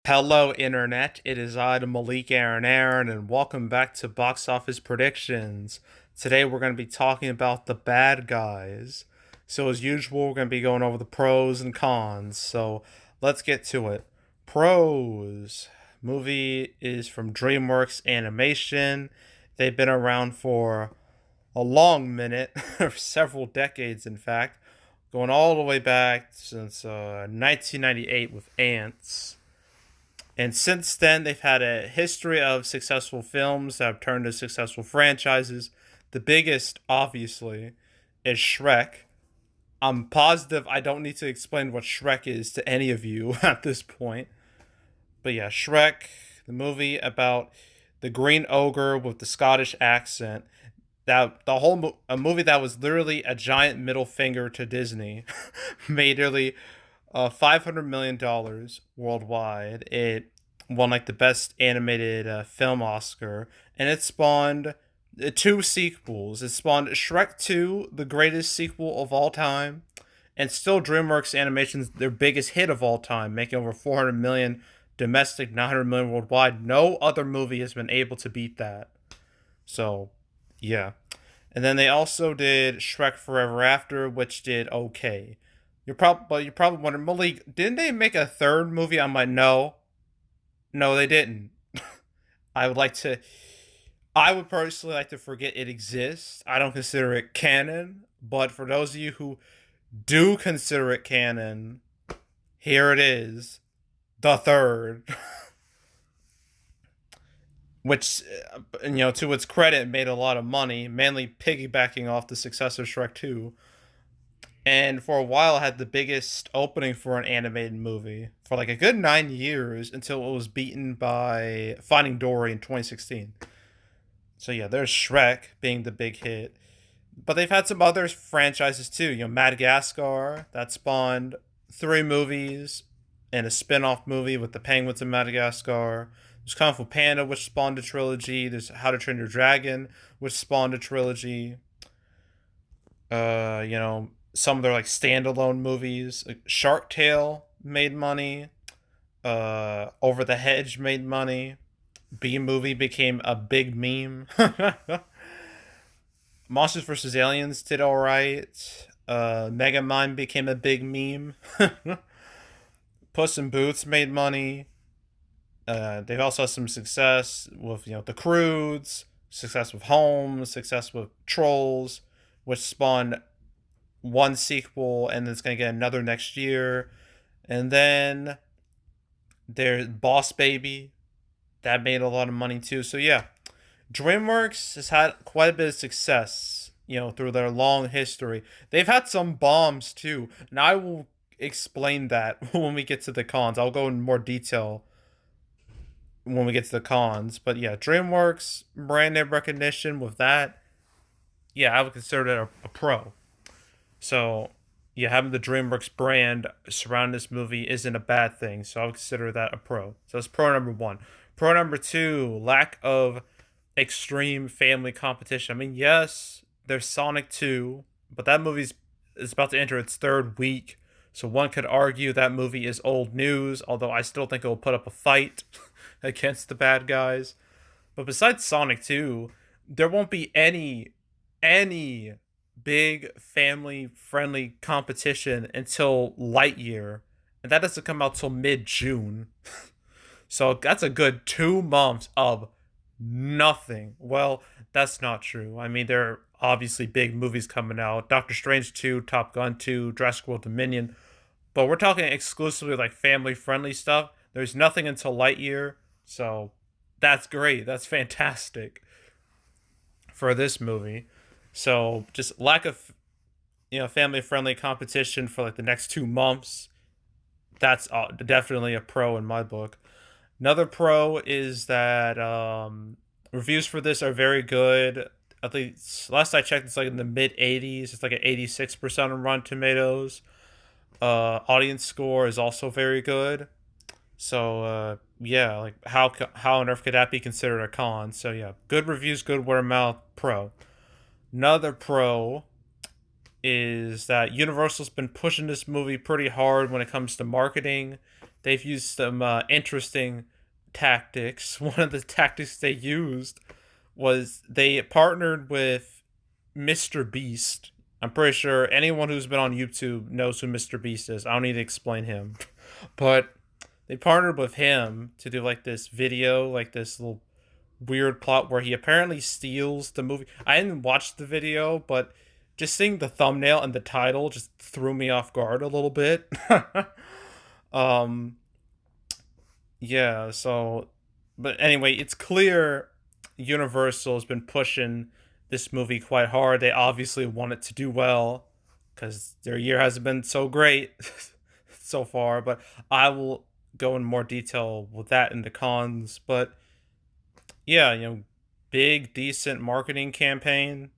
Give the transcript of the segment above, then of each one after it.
Hello, Internet. It is I, the Malik Aaron, and welcome back to Box Office Predictions. Today, we're going to be talking about the bad guys. So, as usual, we're going to be going over the pros and cons. So, let's get to it. Pros. Movie is from DreamWorks Animation. They've been around for a long minute, several decades, in fact, going all the way back since 1998 with Ants. And since then, they've had a history of successful films that have turned to successful franchises. The biggest, obviously, is Shrek. I'm positive I don't need to explain what Shrek is to any of you at this point. But yeah, Shrek, the movie about the green ogre with the Scottish accent. That the whole a movie that was literally a giant middle finger to Disney, made nearly $500 million worldwide. It won like the best animated film Oscar, and it spawned two sequels. It spawned Shrek 2, the greatest sequel of all time, and still DreamWorks Animation's their biggest hit of all time, making over 400 million domestic, 900 million worldwide. No other movie has been able to beat that. So, yeah. And then they also did Shrek Forever After, which did okay. You're probably wondering, Malik, didn't they make a third movie? I'm like, no, they didn't. I would like to. I would personally like to forget it exists. I don't consider it canon, but for those of you who do consider it canon, here it is, the third. Which, to its credit, made a lot of money, mainly piggybacking off the success of Shrek 2. And for a while had the biggest opening for an animated movie for like a good 9 years until it was beaten by Finding Dory in 2016. So yeah, there's Shrek being the big hit. But they've had some other franchises too. Madagascar, that spawned three movies and a spin-off movie with the penguins in Madagascar. There's Kung Fu Panda, which spawned a trilogy. There's How to Train Your Dragon, which spawned a trilogy. Some of their like standalone movies. Like Shark Tale made money. Over the Hedge made money. B movie became a big meme. Monsters vs. Aliens did alright. Megamind became a big meme. Puss in Boots made money. They've also had some success with the Croods, success with Holmes, success with Trolls, which spawned one sequel, and it's gonna get another next year. And then there's Boss Baby, that made a lot of money too. So yeah, DreamWorks has had quite a bit of success, through their long history. They've had some bombs too, and I will explain that when we get to the cons. I'll go in more detail when we get to the cons. But yeah, DreamWorks brand name recognition with that, yeah, I would consider it a pro. So yeah, having the DreamWorks brand surrounding this movie isn't a bad thing. So I would consider that a pro. So that's pro number one. Pro number two, lack of extreme family competition. I mean, yes, there's Sonic 2, but that is about to enter its third week. So one could argue that movie is old news, although I still think it will put up a fight against the bad guys. But besides Sonic 2, there won't be any big family friendly competition until Lightyear, and that doesn't come out till mid-June. So that's a good 2 months of nothing. Well, that's not true. I mean, there are obviously big movies coming out: Doctor Strange 2, Top Gun 2, Jurassic World Dominion. But we're talking exclusively like family friendly stuff. There's nothing until Lightyear. So that's great. That's fantastic for this movie. So just lack of family friendly competition for like the next 2 months. That's definitely a pro in my book. Another pro is that reviews for this are very good. At least last I checked, it's like in the mid 80s. It's like an 86% on Rotten Tomatoes. Audience score is also very good. So yeah, like how on earth could that be considered a con? So yeah, good reviews, good word of mouth, pro. Another pro is that Universal's been pushing this movie pretty hard when it comes to marketing. they've used some interesting tactics. One of the tactics they used was they partnered with Mr. Beast. I'm pretty sure anyone who's been on YouTube knows who Mr. Beast is. I don't need to explain him. But they partnered with him to do like this video, like this little weird plot where he apparently steals the movie. I didn't watch the video, but just seeing the thumbnail and the title just threw me off guard a little bit. um yeah, so but anyway, it's clear Universal has been pushing this movie quite hard. They obviously want it to do well because their year hasn't been so great so far, but I will go in more detail with that in the cons. But yeah, big, decent marketing campaign.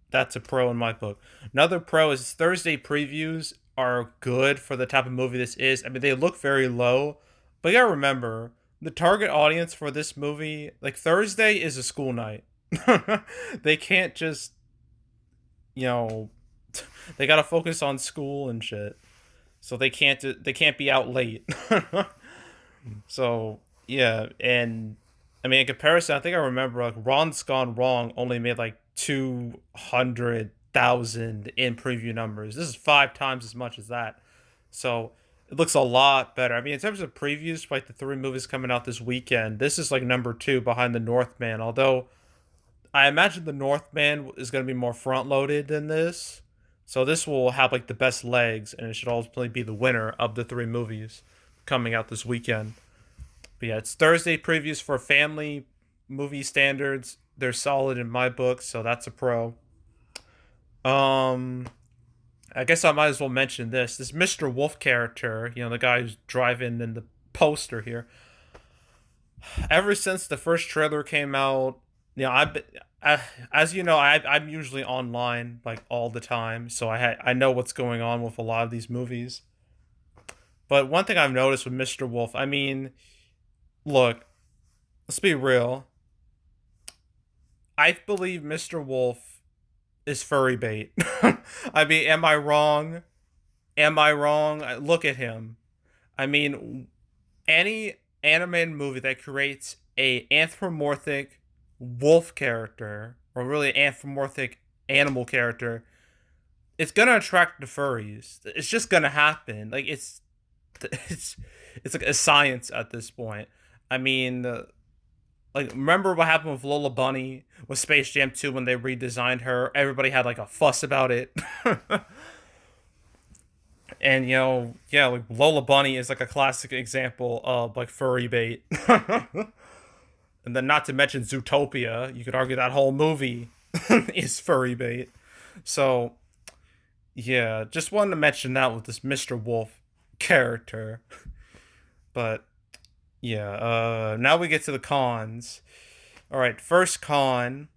That's a pro in my book. Another pro is Thursday previews are good for the type of movie this is. I mean, they look very low, but you gotta remember the target audience for this movie, like Thursday is a school night. They can't just, you know, they gotta focus on school and shit. So they can't be out late. So yeah, and I mean in comparison, I think I remember like Ron's Gone Wrong only made like 200,000 in preview numbers. This is 5 times as much as that. So it looks a lot better. I mean, in terms of previews for like the three movies coming out this weekend, this is like number two behind The Northman. Although I imagine The Northman is going to be more front loaded than this. So this will have like the best legs, and it should ultimately be the winner of the three movies coming out this weekend. But yeah, it's Thursday previews for family movie standards. They're solid in my book, so that's a pro. Um, I guess I might as well mention this. This Mr. Wolf character, the guy who's driving in the poster here. Ever since the first trailer came out, as you know, I'm usually online like all the time, so I know what's going on with a lot of these movies. But one thing I've noticed with Mr. Wolf, I mean, look, let's be real. I believe Mr. Wolf is furry bait. I mean, am I wrong? Am I wrong? Look at him. I mean, any animated movie that creates a anthropomorphic wolf character, or really anthropomorphic animal character, it's gonna attract the furries. It's just gonna happen. Like it's it's like a science at this point. I mean, like remember what happened with Lola Bunny with Space Jam 2 when they redesigned her? Everybody had like a fuss about it. And yeah, like Lola Bunny is like a classic example of like furry bait. And then not to mention Zootopia, you could argue that whole movie is furry bait. So yeah, just wanted to mention that with this Mr. Wolf character. But yeah, now we get to the cons. All right, first con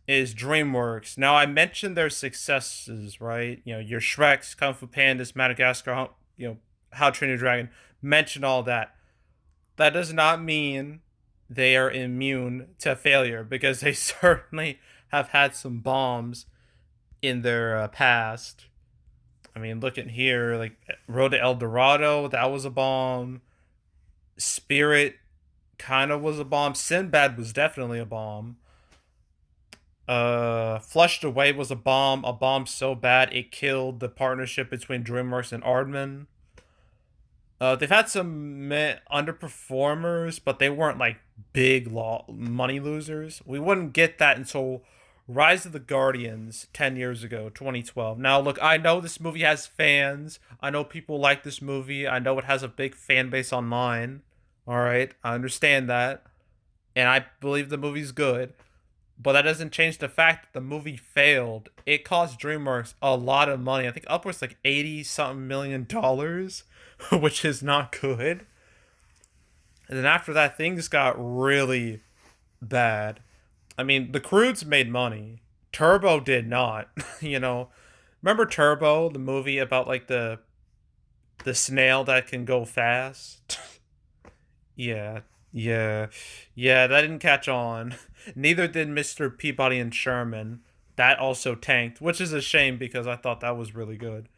is DreamWorks. Now I mentioned their successes, right? Your Shreks, Kung Fu Pandas, Madagascar, How to Train Your Dragon. Mention all that. That does not mean they are immune to failure, because they certainly have had some bombs in their past. I mean, look at here, like Road to El Dorado, that was a bomb. Spirit kind of was a bomb. Sinbad was definitely a bomb. Flushed Away was a bomb so bad it killed the partnership between DreamWorks and Aardman. They've had some underperformers, but they weren't like big money losers. We wouldn't get that until Rise of the Guardians 10 years ago, 2012. Now, look, I know this movie has fans. I know people like this movie. I know it has a big fan base online. All right, I understand that. And I believe the movie's good. But that doesn't change the fact that the movie failed. It cost DreamWorks a lot of money. I think upwards like 80 something million dollars, which is not good. And then after that, things got really bad. I mean, the Croods made money. Turbo did not. Remember Turbo, the movie about like the snail that can go fast? Yeah, yeah, yeah, that didn't catch on. Neither did Mr. Peabody and Sherman. That also tanked, which is a shame because I thought that was really good.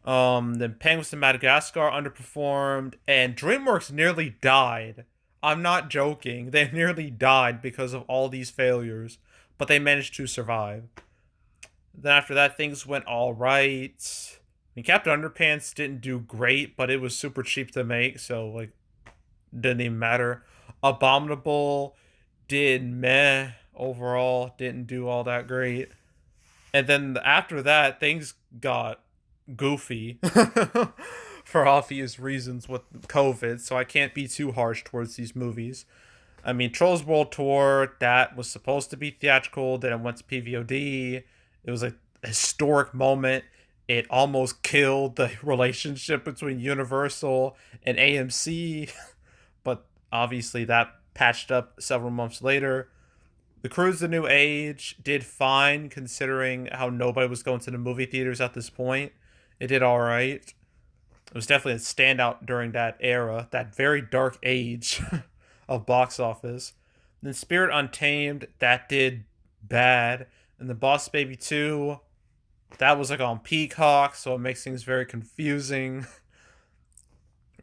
Then Penguins to Madagascar underperformed, and DreamWorks nearly died. I'm not joking. They nearly died because of all these failures, but they managed to survive. Then after that, things went all right. I mean, Captain Underpants didn't do great, but it was super cheap to make, so like didn't even matter. Abominable did meh overall, didn't do all that great. And then after that, things got goofy for obvious reasons with COVID, so I can't be too harsh towards these movies. I mean, Trolls World Tour, that was supposed to be theatrical, then it went to PVOD. It was a historic moment. It almost killed the relationship between Universal and AMC, but obviously that patched up several months later. The Crew's the New Age did fine considering how nobody was going to the movie theaters at this point. It did all right. It was definitely a standout during that era, that very dark age of box office. Then Spirit Untamed, that did bad. And the Boss Baby 2, that was like on Peacock, so it makes things very confusing.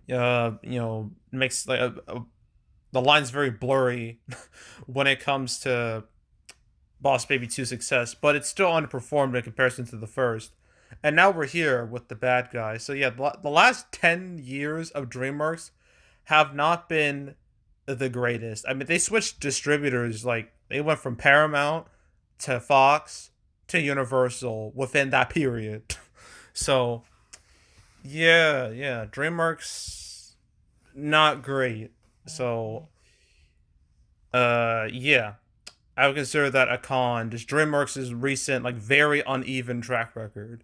Makes like the line's very blurry when it comes to Boss Baby 2 success, but it's still underperformed in comparison to the first. And now we're here with the bad guy. So yeah, the last 10 years of DreamWorks have not been the greatest. I mean, they switched distributors, like they went from Paramount to Fox to Universal within that period. So, yeah, DreamWorks not great. So, yeah, I would consider that a con. Just DreamWorks' recent, like, very uneven track record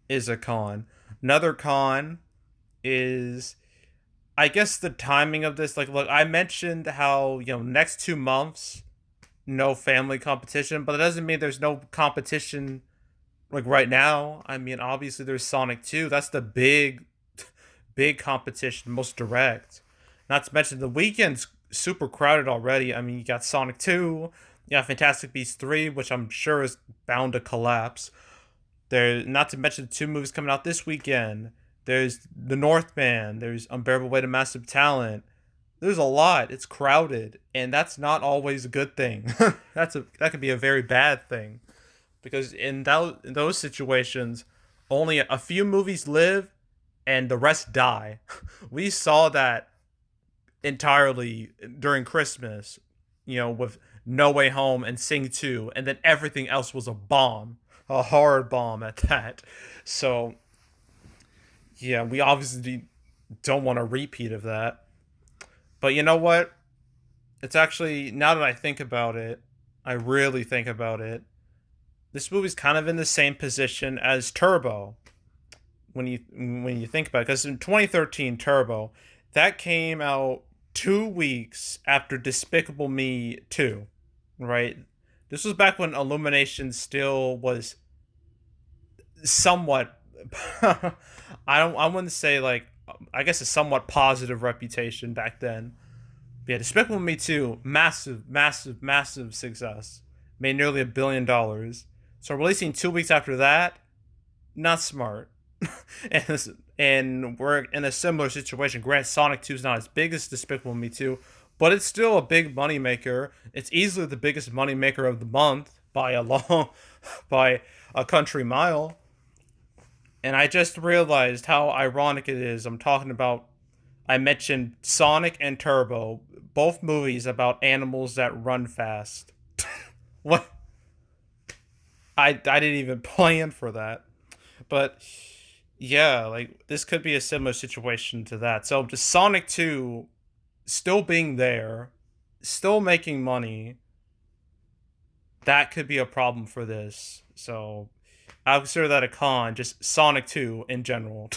is a con. Another con is, I guess, the timing of this. Like, look, I mentioned how, next 2 months, no family competition, but that doesn't mean there's no competition, like, right now. I mean, obviously, there's Sonic 2. That's the big competition, most direct. Not to mention, the weekend's super crowded already. I mean, you got Sonic 2, you got Fantastic Beasts 3, which I'm sure is bound to collapse. There, not to mention the 2 movies coming out this weekend. There's The Northman. There's Unbearable Weight of Massive Talent. There's a lot. It's crowded, and that's not always a good thing. That could be a very bad thing, because in those situations, only a few movies live, and the rest die. We saw that entirely during Christmas, with No Way Home and Sing 2, and then everything else was a bomb, a hard bomb at that. So, yeah, we obviously don't want a repeat of that. But you know what? It's actually, now that I think about it, I really think about it, this movie's kind of in the same position as Turbo when you think about it, because in 2013 Turbo, that came out 2 weeks after Despicable Me 2, right? This was back when Illumination still was somewhat I wouldn't say, like, I guess, a somewhat positive reputation back then. But yeah, Despicable Me 2, massive success. Made nearly $1 billion. So releasing 2 weeks after that, not smart. and we're in a similar situation. Granted, Sonic 2 is not as big as Despicable Me 2, but it's still a big moneymaker. It's easily the biggest moneymaker of the month by by a country mile. And I just realized how ironic it is. I mentioned Sonic and Turbo, both movies about animals that run fast. What? I didn't even plan for that. But yeah, like, this could be a similar situation to that. So just Sonic 2 still being there, still making money, that could be a problem for this. So I would consider that a con, just Sonic 2 in general.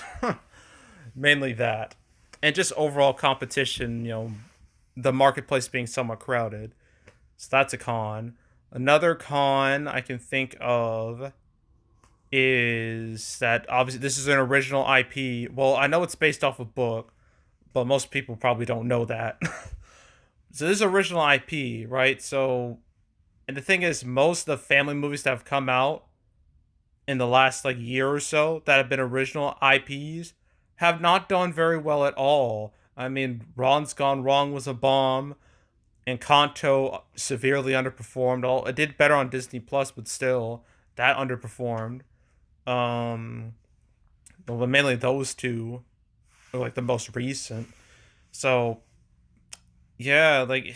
Mainly that. And just overall competition, the marketplace being somewhat crowded. So that's a con. Another con I can think of is that obviously this is an original IP. Well, I know it's based off a book, but most people probably don't know that. So this is original IP, right? So, and the thing is, most of the family movies that have come out in the last like year or so that have been original IPs have not done very well at all. I mean, Ron's Gone Wrong was a bomb, and Kanto severely underperformed. All it did better on Disney Plus, but still that underperformed. Um, but mainly those two are like the most recent. So yeah, like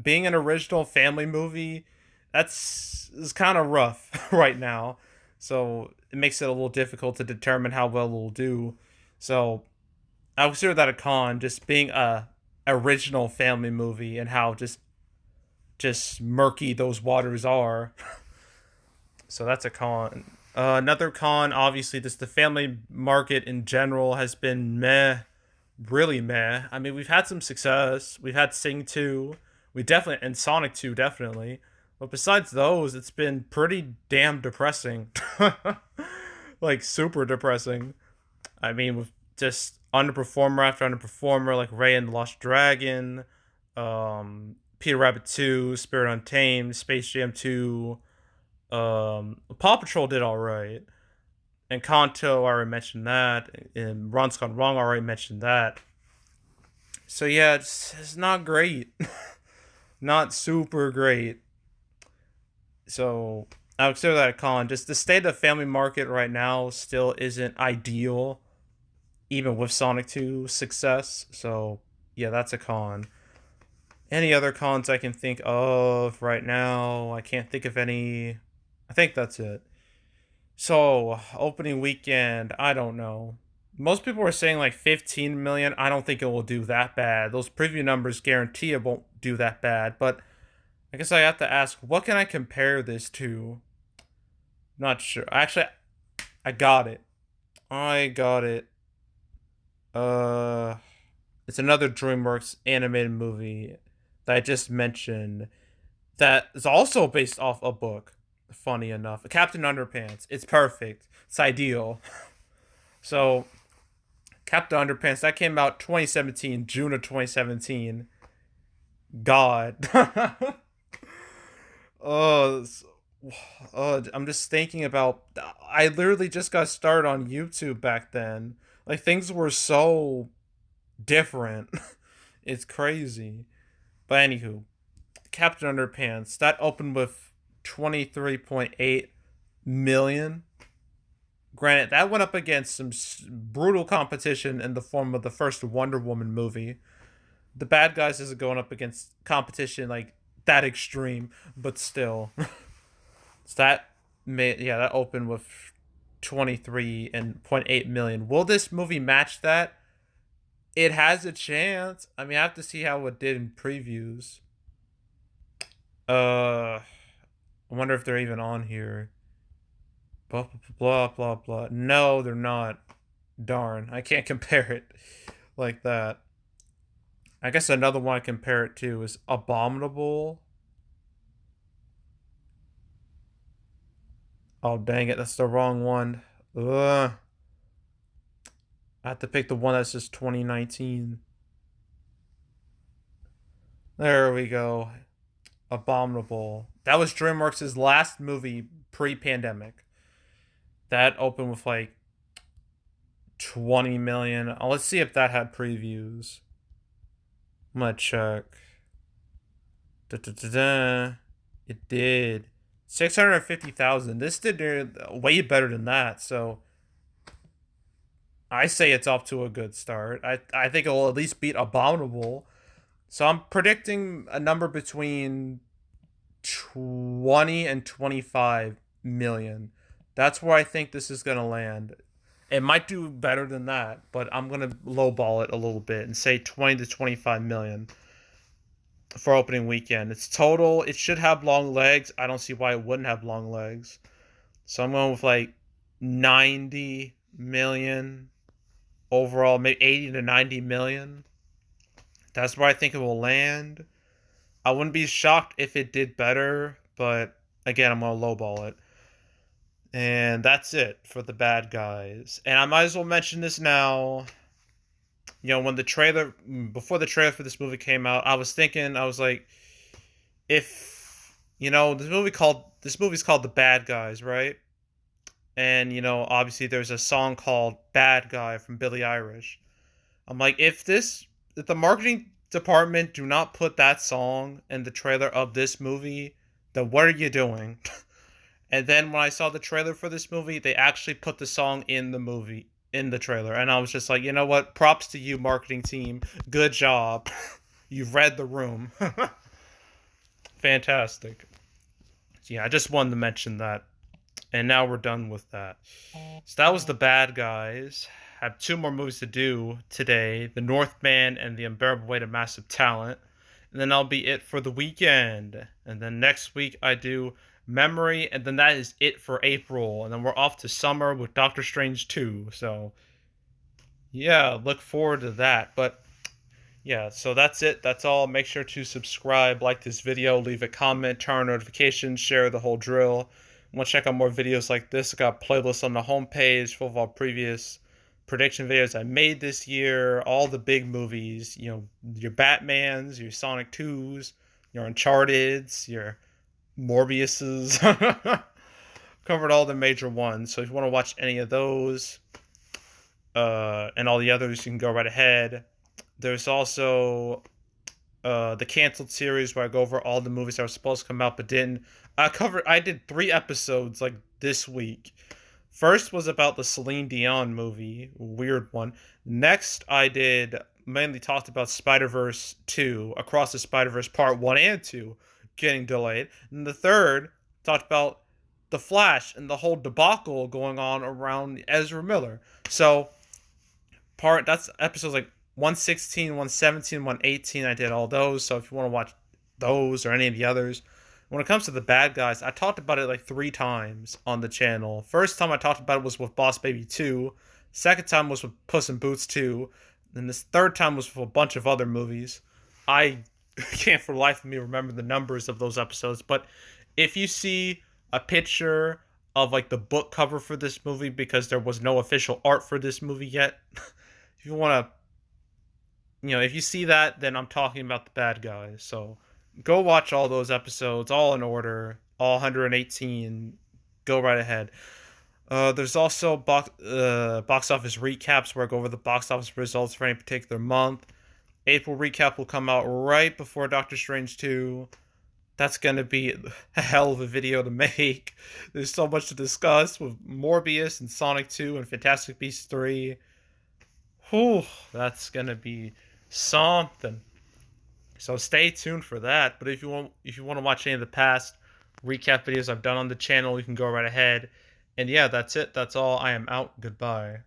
being an original family movie, that's is kind of rough right now. So it makes it a little difficult to determine how well it'll do. So I consider that a con, just being a original family movie and how just murky those waters are. So that's a con. Another con, obviously, just the family market in general has been meh, really meh. I mean, we've had some success. We've had Sing 2. We definitely, and Sonic 2, definitely. But besides those, it's been pretty damn depressing. Like, super depressing. I mean, with just underperformer after underperformer, like Ray and the Lost Dragon, Peter Rabbit 2, Spirit Untamed, Space Jam 2, Paw Patrol did alright. And Kanto, I already mentioned that. And Ron's Gone Wrong, I already mentioned that. So yeah, it's not great. Not super great. So I would consider that a con. Just the state of the family market right now still isn't ideal, even with Sonic 2 success. So yeah, that's a con. Any other cons I can think of right now? I can't think of any. I think that's it. So, opening weekend, I don't know. Most people are saying like 15 million. I don't think it will do that bad. Those preview numbers guarantee it won't do that bad. But I guess I have to ask, what can I compare this to? Not sure. Actually, I got it. I got it. Uh, it's another DreamWorks animated movie that I just mentioned that is also based off a book. Funny enough, Captain Underpants. It's perfect. It's ideal. So, Captain Underpants that came out 2017, June of 2017. God. Oh, I'm just thinking about. I literally just got started on YouTube back then. Like things were so different. It's crazy. But anywho, Captain Underpants that opened with 23.8 million. Granted, that went up against some brutal competition in the form of the first Wonder Woman movie. The Bad Guys isn't going up against competition like that extreme, but still. So that made that opened with 23.8 million. Will this movie match that? It has a chance. I mean, I have to see how it did in previews. I wonder if they're even on here. Blah blah blah blah. No, they're not. Darn, I can't compare it like that. I guess another one I compare it to is Abominable. Oh dang it, that's the wrong one. Ugh. I have to pick the one that's just 2019. There we go. Abominable. That was DreamWorks' last movie pre-pandemic. That opened with like 20 million. Oh, let's see if that had previews. I'm gonna check. Da-da-da-da. It did 650,000. This did way better than that. So I say it's off to a good start. I think it'll at least beat Abominable. So I'm predicting a number between 20 and 25 million. That's where I think this is gonna land. It might do better than that, but I'm gonna lowball it a little bit and say 20 to 25 million for opening weekend. It's total. It should have long legs. I don't see why it wouldn't have long legs. So I'm going with like 90 million overall, maybe 80 to 90 million. That's where I think it will land. I wouldn't be shocked if it did better, but again, I'm gonna lowball it. And that's it for the Bad Guys. And I might as well mention this now. You know, when the trailer, before the trailer for this movie came out, I was thinking, I was like, if, you know, this movie's called The Bad Guys, right? And obviously there's a song called "Bad Guy" from Billie Eilish. I'm like, if the marketing department do not put that song in the trailer of this movie, then what are you doing? And then when I saw the trailer for this movie, they actually put the song in the trailer, and I was just like, you know what? Props to you, marketing team. Good job. You've read the room. Fantastic. So yeah, I just wanted to mention that. And now we're done with that. So that was The Bad Guys. I have two more movies to do today: The Northman and The Unbearable Weight of Massive Talent. And then I'll be it for the weekend. And then next week I do Memory, and then that is it for April. And then we're off to summer with Doctor Strange 2. So yeah, look forward to that. But yeah, so that's it. That's all. Make sure to subscribe, like this video, leave a comment, turn on notifications, share the whole drill. Want to check out more videos like this? I got playlists on the homepage full of all previous prediction videos I made this year, all the big movies, your Batmans, your Sonic 2s, your Uncharted's, your Morbius's. Covered all the major ones. So if you want to watch any of those, and all the others, you can go right ahead. There's also the canceled series where I go over all the movies that were supposed to come out but didn't. I did 3 episodes like this week. First was about the Celine Dion movie, weird one. Next, I did mainly talked about Spider-Verse 2, Across the Spider-Verse Part 1 and 2 getting delayed. And the third talked about The Flash and the whole debacle going on around Ezra Miller. So, that's episodes like 116, 117, 118. I did all those. So if you want to watch those or any of the others, when it comes to The Bad Guys, I talked about it like 3 times on the channel. First time I talked about it was with Boss Baby 2. Second time was with Puss in Boots 2. And this third time was with a bunch of other movies. I can't for the life of me remember the numbers of those episodes. But if you see a picture of like the book cover for this movie, because there was no official art for this movie yet, if you want to, if you see that, then I'm talking about The Bad Guys. So go watch all those episodes, all in order, all 118. Go right ahead. There's also box office recaps where I go over the box office results for any particular month. April recap will come out right before Doctor Strange 2. That's going to be a hell of a video to make. There's so much to discuss with Morbius and Sonic 2 and Fantastic Beasts 3. Whew, that's going to be something. So stay tuned for that. But if you want to watch any of the past recap videos I've done on the channel, you can go right ahead. And yeah, that's it. That's all. I am out. Goodbye.